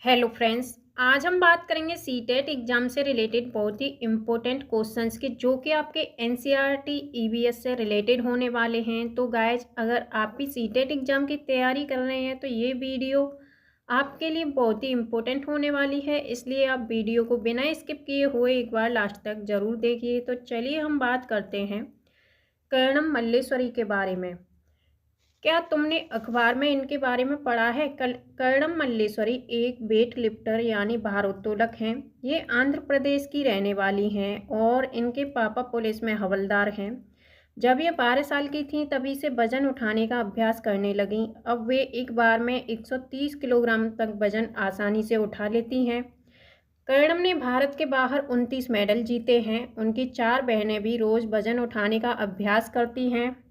Hello friends. आज हम बात करेंगे सीटेट एग्जाम से रिलेटेड बहुत ही इम्पोर्टेंट क्वेश्चंस की, जो कि आपके एनसीईआरटी ईवीएस से रिलेटेड होने वाले हैं। तो गाइज, अगर आप भी सीटेट एग्जाम की तैयारी कर रहे हैं तो ये वीडियो आपके लिए बहुत ही इम्पोर्टेंट होने वाली है, इसलिए आप वीडियो को बिना स्किप किए हुए एक बार लास्ट तक ज़रूर देखिए। तो चलिए हम बात करते हैं कर्णम मल्लेश्वरी के बारे में। क्या तुमने अखबार में इनके बारे में पढ़ा है? कर्णम मल्लेश्वरी एक वेट लिफ्टर यानी भारोत्तोलक हैं। ये आंध्र प्रदेश की रहने वाली हैं और इनके पापा पुलिस में हवलदार हैं। जब ये 12 साल की थीं तभी से वजन उठाने का अभ्यास करने लगीं। अब वे एक बार में 130 किलोग्राम तक वजन आसानी से उठा लेती हैं। कर्णम ने भारत के बाहर 29 मेडल जीते हैं। उनकी 4 बहनें भी रोज़ वजन उठाने का अभ्यास करती हैं।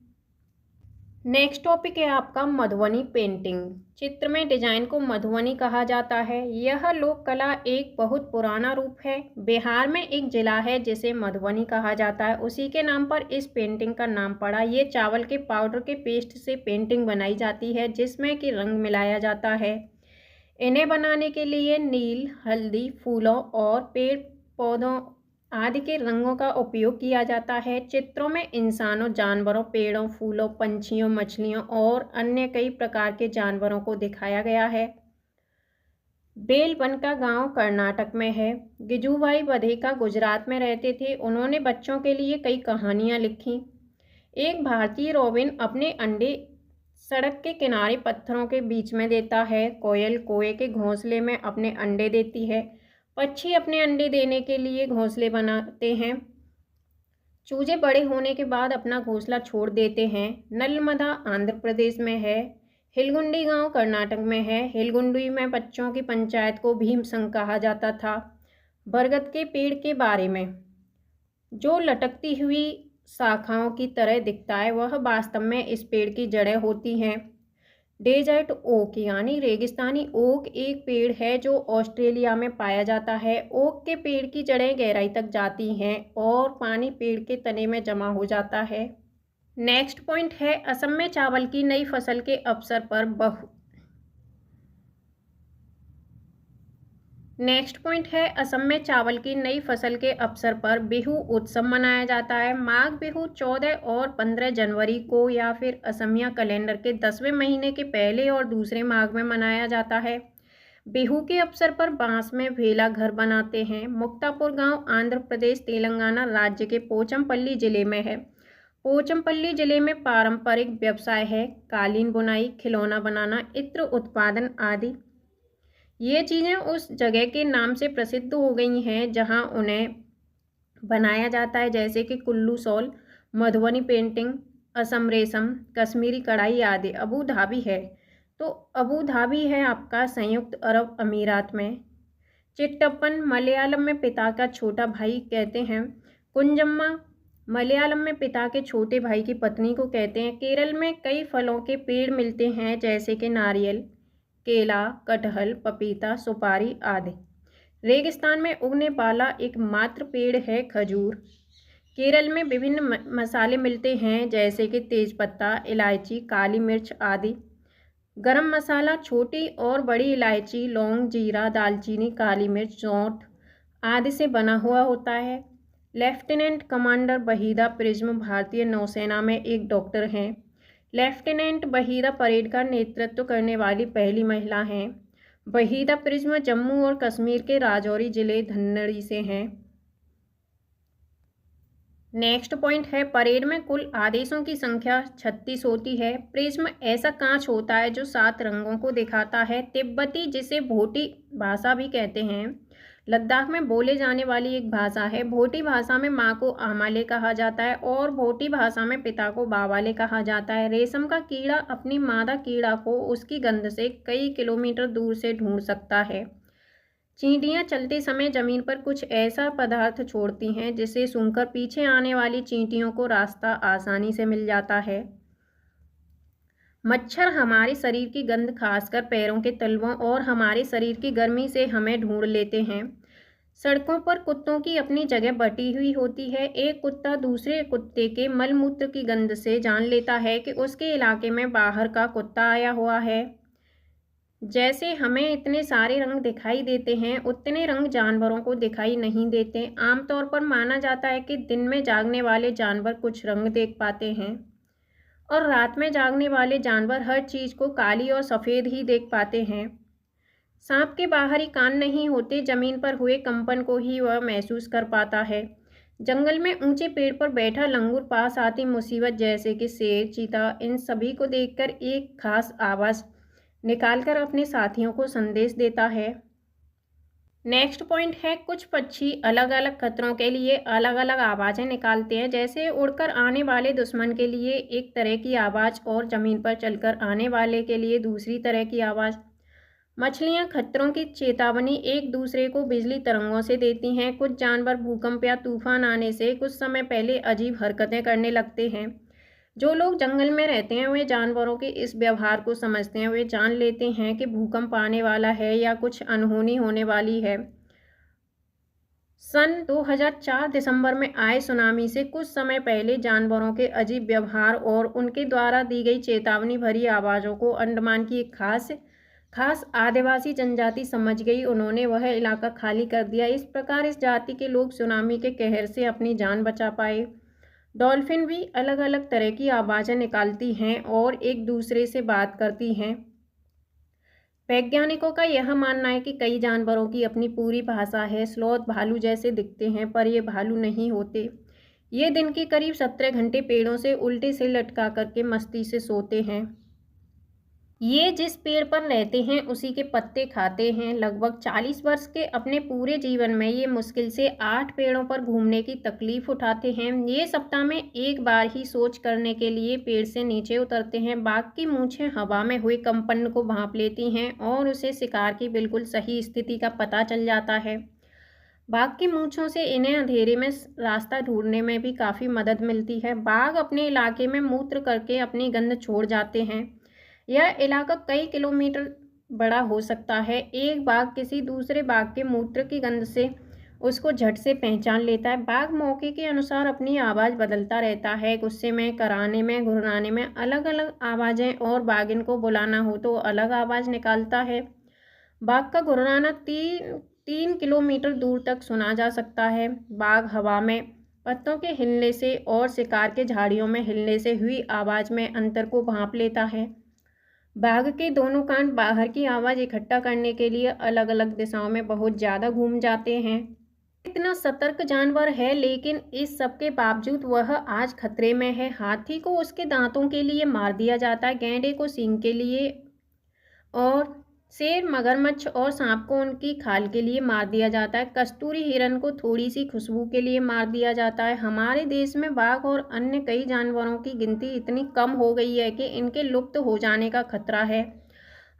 नेक्स्ट टॉपिक है आपका मधुबनी पेंटिंग। चित्र में डिजाइन को मधुबनी कहा जाता है। यह लोक कला एक बहुत पुराना रूप है। बिहार में एक जिला है जिसे मधुबनी कहा जाता है, उसी के नाम पर इस पेंटिंग का नाम पड़ा। ये चावल के पाउडर के पेस्ट से पेंटिंग बनाई जाती है, जिसमें कि रंग मिलाया जाता है। इन्हें बनाने के लिए नील, हल्दी, फूलों और पेड़ पौधों आदि के रंगों का उपयोग किया जाता है। चित्रों में इंसानों, जानवरों, पेड़ों, फूलों, पंछियों, मछलियों और अन्य कई प्रकार के जानवरों को दिखाया गया है। बेलबनका गांव कर्नाटक में है। गिजुभाई बधेका गुजरात में रहते थे। उन्होंने बच्चों के लिए कई कहानियां लिखी। एक भारतीय रॉबिन अपने अंडे सड़क के किनारे पत्थरों के बीच में देता है। कोयल कोए के घोंसले में अपने अंडे देती है। पक्षी अपने अंडे देने के लिए घोंसले बनाते हैं। चूजे बड़े होने के बाद अपना घोंसला छोड़ देते हैं। नलमदा आंध्र प्रदेश में है। हिलगुंडी गांव कर्नाटक में है। हिलगुंडी में बच्चों की पंचायत को भीम संघ कहा जाता था। बरगद के पेड़ के बारे में, जो लटकती हुई शाखाओं की तरह दिखता है, वह वास्तव में इस पेड़ की जड़ें होती हैं। डेजर्ट ओक यानी रेगिस्तानी ओक एक पेड़ है जो ऑस्ट्रेलिया में पाया जाता है। ओक के पेड़ की जड़ें गहराई तक जाती हैं और पानी पेड़ के तने में जमा हो जाता है। नेक्स्ट पॉइंट है असम में चावल की नई फसल के अवसर पर बिहू उत्सव मनाया जाता है। माघ बिहू 14 और 15 जनवरी को या फिर असमिया कैलेंडर के 10वें महीने के पहले और दूसरे माघ में मनाया जाता है। बिहू के अवसर पर बांस में भेला घर बनाते हैं। मुक्तापुर गांव आंध्र प्रदेश तेलंगाना राज्य के पोचमपल्ली जिले में है। पोचमपल्ली जिले में पारंपरिक व्यवसाय है कालीन बुनाई, खिलौना बनाना, इत्र उत्पादन आदि। ये चीज़ें उस जगह के नाम से प्रसिद्ध हो गई हैं जहां उन्हें बनाया जाता है, जैसे कि कुल्लू शॉल, मधुबनी पेंटिंग, असम रेशम, कश्मीरी कढ़ाई आदि। अबू धाबी है, तो अबू धाबी है आपका संयुक्त अरब अमीरात में। चिट्टप्पन मलयालम में पिता का छोटा भाई कहते हैं। कुंजम्मा मलयालम में पिता के छोटे भाई की पत्नी को कहते हैं। केरल में कई फलों के पेड़ मिलते हैं, जैसे कि नारियल, केला, कटहल, पपीता, सुपारी आदि। रेगिस्तान में उगने वाला एकमात्र पेड़ है खजूर। केरल में विभिन्न मसाले मिलते हैं, जैसे कि तेजपत्ता, इलायची, काली मिर्च आदि। गरम मसाला छोटी और बड़ी इलायची, लौंग, जीरा, दालचीनी, काली मिर्च, सौंठ आदि से बना हुआ होता है। लेफ्टिनेंट कमांडर वहीदा प्रिज्म भारतीय नौसेना में एक डॉक्टर हैं। लेफ्टिनेंट वहीदा परेड का नेतृत्व करने वाली पहली महिला हैं। वहीदा प्रिज्म जम्मू और कश्मीर के राजौरी जिले धन्नड़ी से हैं। नेक्स्ट पॉइंट है परेड में कुल आदेशों की संख्या 36 होती है। प्रिज्म ऐसा कांच होता है जो 7 रंगों को दिखाता है। तिब्बती, जिसे भोटी भाषा भी कहते हैं, लद्दाख में बोले जाने वाली एक भाषा है। भोटी भाषा में माँ को आमाले कहा जाता है और भोटी भाषा में पिता को बावाले कहा जाता है। रेशम का कीड़ा अपनी मादा कीड़ा को उसकी गंध से कई किलोमीटर दूर से ढूंढ सकता है। चींटियां चलते समय जमीन पर कुछ ऐसा पदार्थ छोड़ती हैं जिसे सूंघकर पीछे आने वाली चींटियों को रास्ता आसानी से मिल जाता है। मच्छर हमारे शरीर की गंध, खासकर पैरों के तलवों और हमारे शरीर की गर्मी से हमें ढूंढ लेते हैं। सड़कों पर कुत्तों की अपनी जगह बटी हुई होती है। एक कुत्ता दूसरे कुत्ते के मलमूत्र की गंध से जान लेता है कि उसके इलाके में बाहर का कुत्ता आया हुआ है। जैसे हमें इतने सारे रंग दिखाई देते हैं, उतने रंग जानवरों को दिखाई नहीं देते। आमतौर पर माना जाता है कि दिन में जागने वाले जानवर कुछ रंग देख पाते हैं और रात में जागने वाले जानवर हर चीज़ को काली और सफ़ेद ही देख पाते हैं। सांप के बाहरी कान नहीं होते, जमीन पर हुए कंपन को ही वह महसूस कर पाता है। जंगल में ऊंचे पेड़ पर बैठा लंगूर पास आती मुसीबत जैसे कि शेर, चीता, इन सभी को देखकर एक खास आवाज़ निकालकर अपने साथियों को संदेश देता है। नेक्स्ट पॉइंट है, कुछ पक्षी अलग अलग खतरों के लिए अलग अलग आवाज़ें निकालते हैं। जैसे उड़कर आने वाले दुश्मन के लिए एक तरह की आवाज़ और ज़मीन पर चलकर आने वाले के लिए दूसरी तरह की आवाज़। मछलियाँ खतरों की चेतावनी एक दूसरे को बिजली तरंगों से देती हैं। कुछ जानवर भूकंप या तूफान आने से कुछ समय पहले अजीब हरकतें करने लगते हैं। जो लोग जंगल में रहते हैं वे जानवरों के इस व्यवहार को समझते हैं। वे जान लेते हैं कि भूकंप आने वाला है या कुछ अनहोनी होने वाली है। सन 2004 दिसंबर में आए सुनामी से कुछ समय पहले जानवरों के अजीब व्यवहार और उनके द्वारा दी गई चेतावनी भरी आवाज़ों को अंडमान की एक खास आदिवासी जनजाति समझ गई। उन्होंने वह इलाका खाली कर दिया। इस प्रकार इस जाति के लोग सुनामी के कहर से अपनी जान बचा पाए। डॉल्फिन भी अलग अलग तरह की आवाज़ें निकालती हैं और एक दूसरे से बात करती हैं। वैज्ञानिकों का यह मानना है कि कई जानवरों की अपनी पूरी भाषा है। स्लॉथ भालू जैसे दिखते हैं पर ये भालू नहीं होते। ये दिन के करीब 17 घंटे पेड़ों से उल्टे से लटका करके मस्ती से सोते हैं। ये जिस पेड़ पर रहते हैं उसी के पत्ते खाते हैं। लगभग 40 वर्ष के अपने पूरे जीवन में ये मुश्किल से 8 पेड़ों पर घूमने की तकलीफ उठाते हैं। ये सप्ताह में एक बार ही सोच करने के लिए पेड़ से नीचे उतरते हैं। बाघ की मूंछें हवा में हुए कंपन को भांप लेती हैं और उसे शिकार की बिल्कुल सही स्थिति का पता चल जाता है। बाघ की मूंछों से इन्हें अंधेरे में रास्ता ढूंढने में भी काफ़ी मदद मिलती है। बाघ अपने इलाके में मूत्र करके अपनी गंध छोड़ जाते हैं। यह इलाका कई किलोमीटर बड़ा हो सकता है। एक बाघ किसी दूसरे बाघ के मूत्र की गंध से उसको झट से पहचान लेता है। बाघ मौके के अनुसार अपनी आवाज़ बदलता रहता है। गुस्से में, कराने में, घुर्राने में अलग अलग आवाज़ें और बाघिन को बुलाना हो तो अलग आवाज़ निकालता है। बाघ का घुर्राना 3 किलोमीटर दूर तक सुना जा सकता है। बाघ हवा में पत्तों के हिलने से और शिकार के झाड़ियों में हिलने से हुई आवाज़ में अंतर को भांप लेता है। बाघ के दोनों कान बाहर की आवाज़ इकट्ठा करने के लिए अलग अलग दिशाओं में बहुत ज़्यादा घूम जाते हैं। इतना सतर्क जानवर है लेकिन इस सब के बावजूद वह आज खतरे में है। हाथी को उसके दांतों के लिए मार दिया जाता है, गैंडे को सींग के लिए और शेर, मगरमच्छ और सांप को उनकी खाल के लिए मार दिया जाता है। कस्तूरी हिरन को थोड़ी सी खुशबू के लिए मार दिया जाता है। हमारे देश में बाघ और अन्य कई जानवरों की गिनती इतनी कम हो गई है कि इनके लुप्त हो जाने का खतरा है।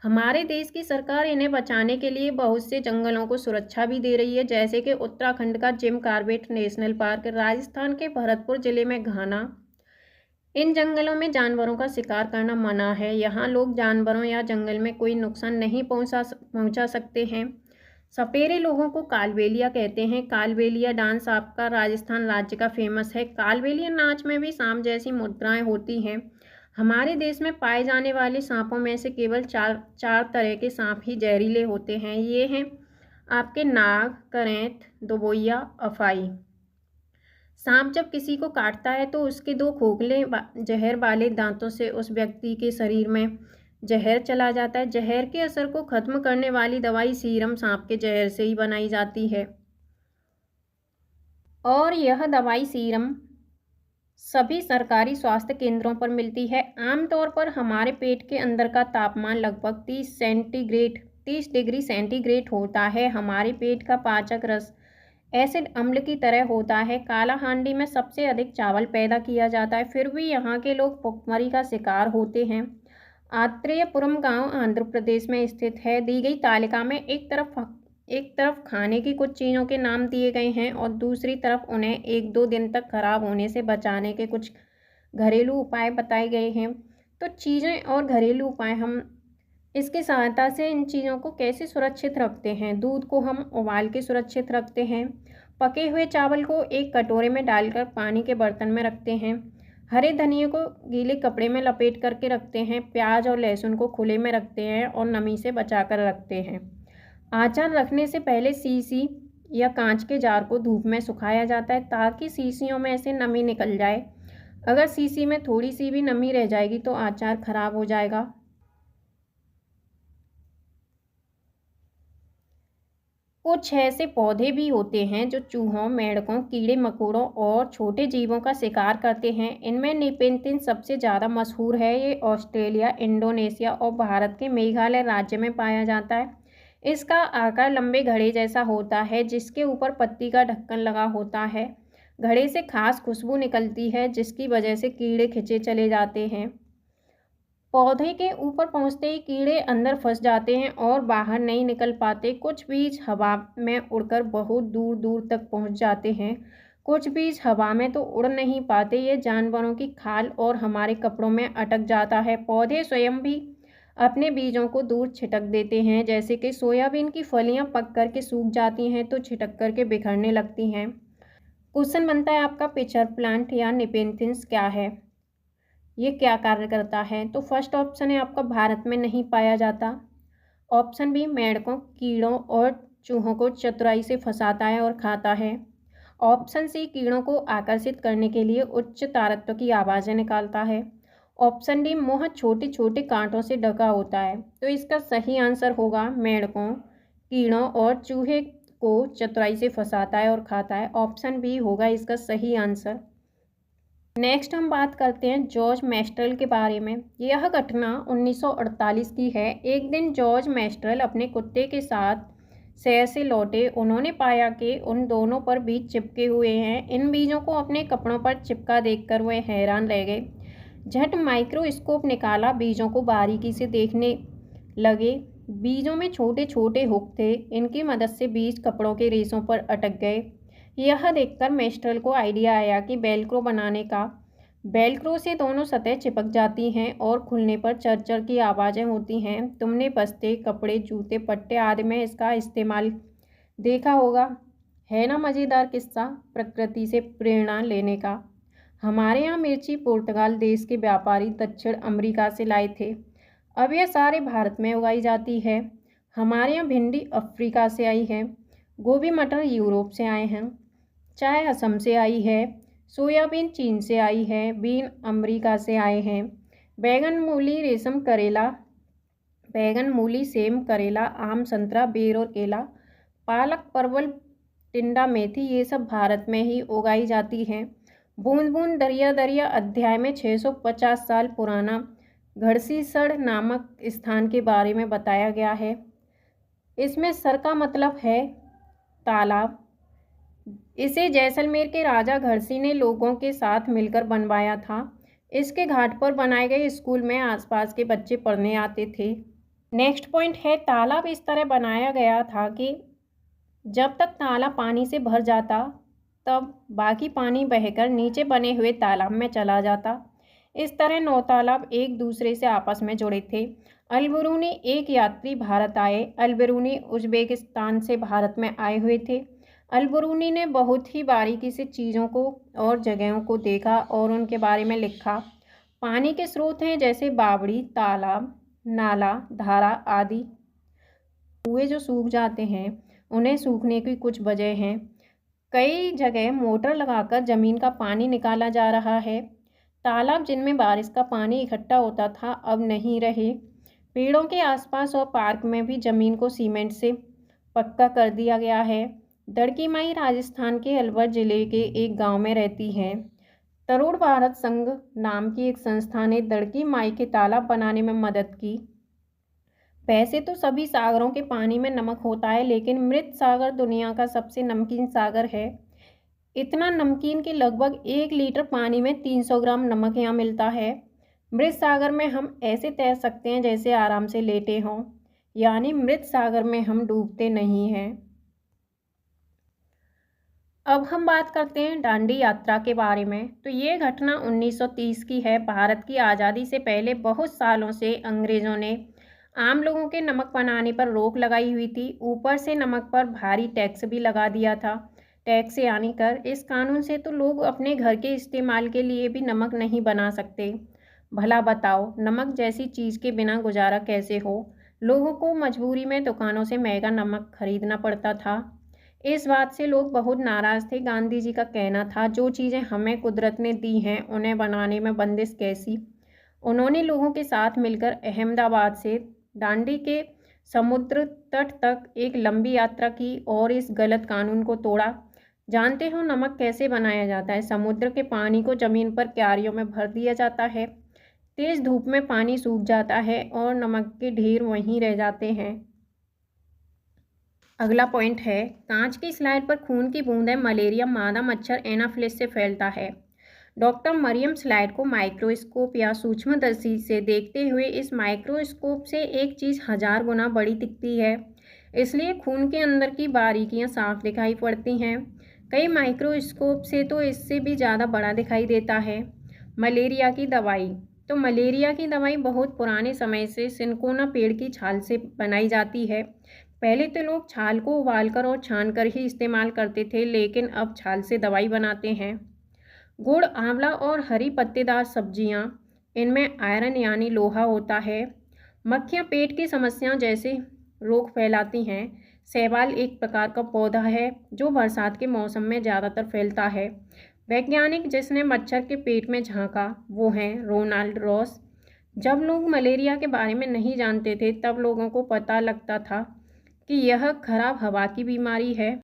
हमारे देश की सरकार इन्हें बचाने के लिए बहुत से जंगलों को सुरक्षा भी दे रही है, जैसे कि उत्तराखंड का Jim Corbett national park, Rajasthan के भरतपुर जिले में घाना। इन जंगलों में जानवरों का शिकार करना मना है। यहाँ लोग जानवरों या जंगल में कोई नुकसान नहीं पहुँचा सकते हैं। सपेरे लोगों को कालबेलिया कहते हैं। कालबेलिया डांस आपका राजस्थान राज्य का फेमस है। कालबेलिया नाच में भी सांप जैसी मुद्राएं होती हैं। हमारे देश में पाए जाने वाले सांपों में से केवल चार तरह के सांप ही जहरीले होते हैं। ये हैं आपके नाग, करेंत, दोबोइया, अफाई। सांप जब किसी को काटता है तो उसके 2 खोखले जहर वाले दांतों से उस व्यक्ति के शरीर में जहर चला जाता है। जहर के असर को खत्म करने वाली दवाई सीरम सांप के जहर से ही बनाई जाती है और यह दवाई सीरम सभी सरकारी स्वास्थ्य केंद्रों पर मिलती है। आमतौर पर हमारे पेट के अंदर का तापमान लगभग 30 डिग्री सेंटीग्रेड होता है। हमारे पेट का पाचक रस एसिड अम्ल की तरह होता है। काला हांडी में सबसे अधिक चावल पैदा किया जाता है, फिर भी यहाँ के लोग भुखमरी का शिकार होते हैं। आत्रेयपुरम गांव आंध्र प्रदेश में स्थित है। दी गई तालिका में एक तरफ खाने की कुछ चीज़ों के नाम दिए गए हैं और दूसरी तरफ उन्हें 1-2 दिन तक खराब होने से बचाने के कुछ घरेलू उपाय बताए गए हैं। तो चीज़ें और घरेलू उपाय, हम इसकी सहायता से इन चीज़ों को कैसे सुरक्षित रखते हैं। दूध को हम उबाल के सुरक्षित रखते हैं। पके हुए चावल को एक कटोरे में डालकर पानी के बर्तन में रखते हैं। हरे धनिये को गीले कपड़े में लपेट करके रखते हैं। प्याज और लहसुन को खुले में रखते हैं और नमी से बचा कर रखते हैं। अचार रखने से पहले शीशी या कांच के जार को धूप में सुखाया जाता है ताकि शीशियों में से नमी निकल जाए। अगर शीशी में थोड़ी सी भी नमी रह जाएगी तो अचार खराब हो जाएगा। कुछ ऐसे पौधे भी होते हैं जो चूहों, मेंढकों, कीड़े मकोड़ों और छोटे जीवों का शिकार करते हैं। इनमें नेपेंथिस सबसे ज़्यादा मशहूर है। ये ऑस्ट्रेलिया, इंडोनेशिया और भारत के मेघालय राज्य में पाया जाता है। इसका आकार लंबे घड़े जैसा होता है जिसके ऊपर पत्ती का ढक्कन लगा होता है। घड़े से खास खुशबू निकलती है जिसकी वजह से कीड़े खींचे चले जाते हैं। पौधे के ऊपर पहुंचते ही कीड़े अंदर फंस जाते हैं और बाहर नहीं निकल पाते। कुछ बीज हवा में उड़कर बहुत दूर दूर तक पहुंच जाते हैं। कुछ बीज हवा में तो उड़ नहीं पाते, ये जानवरों की खाल और हमारे कपड़ों में अटक जाता है। पौधे स्वयं भी अपने बीजों को दूर छिटक देते हैं। जैसे कि सोयाबीन की फलियां पक करके सूख जाती हैं तो छिटक करके बिखरने लगती हैं। क्वेश्चन बनता है आपका, पिचर प्लांट या नेपेंथिस क्या है, ये क्या कार्य करता है? तो फर्स्ट ऑप्शन है आपका, भारत में नहीं पाया जाता। ऑप्शन बी, मेंढकों, कीड़ों और चूहों को चतुराई से फंसाता है और खाता है। ऑप्शन सी, कीड़ों को आकर्षित करने के लिए उच्च तारत्व की आवाज़ें निकालता है। ऑप्शन डी, मुंह छोटे छोटे कांटों से ढका होता है। तो इसका सही आंसर होगा मेंढकों, कीड़ों और चूहे को चतुराई से फंसाता है और खाता है। ऑप्शन बी होगा इसका सही आंसर। नेक्स्ट हम बात करते हैं जॉर्ज मैस्ट्रेल के बारे में। यह घटना 1948 की है। एक दिन जॉर्ज मैस्ट्रेल अपने कुत्ते के साथ शहर से लौटे। उन्होंने पाया कि उन दोनों पर बीज चिपके हुए हैं। इन बीजों को अपने कपड़ों पर चिपका देखकर वे हैरान रह गए। झट माइक्रोस्कोप निकाला, बीजों को बारीकी से देखने लगे। बीजों में छोटे छोटे हुक थे। इनकी मदद से बीज कपड़ों के रेशों पर अटक गए। यह देखकर मैस्ट्रेल को आइडिया आया कि वेलक्रो बनाने का। वेलक्रो से दोनों सतह चिपक जाती हैं और खुलने पर चरचर की आवाज़ें होती हैं। तुमने बस्ते, कपड़े, जूते, पट्टे आदि में इसका इस्तेमाल देखा होगा। है ना मज़ेदार किस्सा प्रकृति से प्रेरणा लेने का। हमारे यहाँ मिर्ची पुर्तगाल देश के व्यापारी दक्षिण अमेरिका से लाए थे। अब यह सारे भारत में उगाई जाती है। हमारे यहाँ भिंडी अफ्रीका से आई है। गोभी मटर यूरोप से आए हैं। चाय असम से आई है। सोयाबीन चीन से आई है। बीन अमेरिका से आए हैं। बैगन, मूली, रेशम, करेला, बैगन, मूली, सेम, करेला, आम, संतरा, बेर और केला, पालक, परवल, टिंडा, मेथी, ये सब भारत में ही उगाई जाती हैं। बूंद बूंद दरिया दरिया अध्याय में 650 साल पुराना घड़सीसड़ नामक स्थान के बारे में बताया गया है। इसमें सर का मतलब है तालाब। इसे जैसलमेर के राजा घड़सी ने लोगों के साथ मिलकर बनवाया था। इसके घाट पर बनाए गए स्कूल में आसपास के बच्चे पढ़ने आते थे। नेक्स्ट पॉइंट है, तालाब इस तरह बनाया गया था कि जब तक तालाब पानी से भर जाता तब बाकी पानी बहकर नीचे बने हुए तालाब में चला जाता। इस तरह 9 तालाब एक दूसरे से आपस में जुड़े थे। अलबरूनी एक यात्री भारत आए। अलबरूनी उज़्बेकिस्तान से भारत में आए हुए थे। अलबरूनी ने बहुत ही बारीकी से चीज़ों को और जगहों को देखा और उनके बारे में लिखा। पानी के स्रोत हैं जैसे बावड़ी, तालाब, नाला, धारा आदि। कुएं जो सूख जाते हैं उन्हें सूखने की कुछ वजह हैं। कई जगह मोटर लगाकर ज़मीन का पानी निकाला जा रहा है। तालाब जिनमें बारिश का पानी इकट्ठा होता था अब नहीं रहे। पेड़ों के आसपास और पार्क में भी ज़मीन को सीमेंट से पक्का कर दिया गया है। दड़की माई राजस्थान के अलवर जिले के एक गांव में रहती हैं। तरुण भारत संघ नाम की एक संस्था ने दड़की माई के तालाब बनाने में मदद की। वैसे तो सभी सागरों के पानी में नमक होता है, लेकिन मृत सागर दुनिया का सबसे नमकीन सागर है। इतना नमकीन कि लगभग 1 लीटर पानी में 300 ग्राम नमक यहाँ मिलता है। मृत सागर में हम ऐसे तैर सकते हैं जैसे आराम से लेटे हों, यानी मृत सागर में हम डूबते नहीं हैं। अब हम बात करते हैं दांडी यात्रा के बारे में। तो ये घटना 1930 की है। भारत की आज़ादी से पहले बहुत सालों से अंग्रेज़ों ने आम लोगों के नमक बनाने पर रोक लगाई हुई थी। ऊपर से नमक पर भारी टैक्स भी लगा दिया था। टैक्स यानी कर। इस कानून से तो लोग अपने घर के इस्तेमाल के लिए भी नमक नहीं बना सकते। भला बताओ, नमक जैसी चीज़ के बिना गुजारा कैसे हो? लोगों को मजबूरी में दुकानों से महंगा नमक खरीदना पड़ता था। इस बात से लोग बहुत नाराज़ थे। गांधी जी का कहना था, जो चीज़ें हमें कुदरत ने दी हैं उन्हें बनाने में बंदिश कैसी। उन्होंने लोगों के साथ मिलकर अहमदाबाद से दांडी के समुद्र तट तक एक लंबी यात्रा की और इस गलत कानून को तोड़ा। जानते हो नमक कैसे बनाया जाता है? समुद्र के पानी को ज़मीन पर क्यारियों में भर दिया जाता है। तेज़ धूप में पानी सूख जाता है और नमक के ढेर वहीं रह जाते हैं। अगला पॉइंट है, कांच की स्लाइड पर खून की बूंदें मलेरिया मादा मच्छर एनाफिलिस से फैलता है। डॉक्टर मरियम स्लाइड को माइक्रोस्कोप या सूक्ष्मदर्शी से देखते हुए इस माइक्रोस्कोप से एक चीज़ 1000 गुना बड़ी दिखती है, इसलिए खून के अंदर की बारीकियां साफ दिखाई पड़ती हैं। कई माइक्रोस्कोप से तो इससे भी ज़्यादा बड़ा दिखाई देता है। मलेरिया की दवाई। तो मलेरिया की दवाई बहुत पुराने समय से सिनकोना पेड़ की छाल से बनाई जाती है। पहले तो लोग छाल को उबालकर और छानकर ही इस्तेमाल करते थे, लेकिन अब छाल से दवाई बनाते हैं। गुड़, आंवला और हरी पत्तेदार सब्जियां, इनमें आयरन यानी लोहा होता है। मक्खियां पेट की समस्याओं जैसे रोग फैलाती हैं। शैवाल एक प्रकार का पौधा है जो बरसात के मौसम में ज़्यादातर फैलता है। वैज्ञानिक जिसने मच्छर के पेट में झांका वो हैं रोनाल्ड रॉस। जब लोग मलेरिया के बारे में नहीं जानते थे तब लोगों को पता लगता था कि यह खराब हवा की बीमारी है।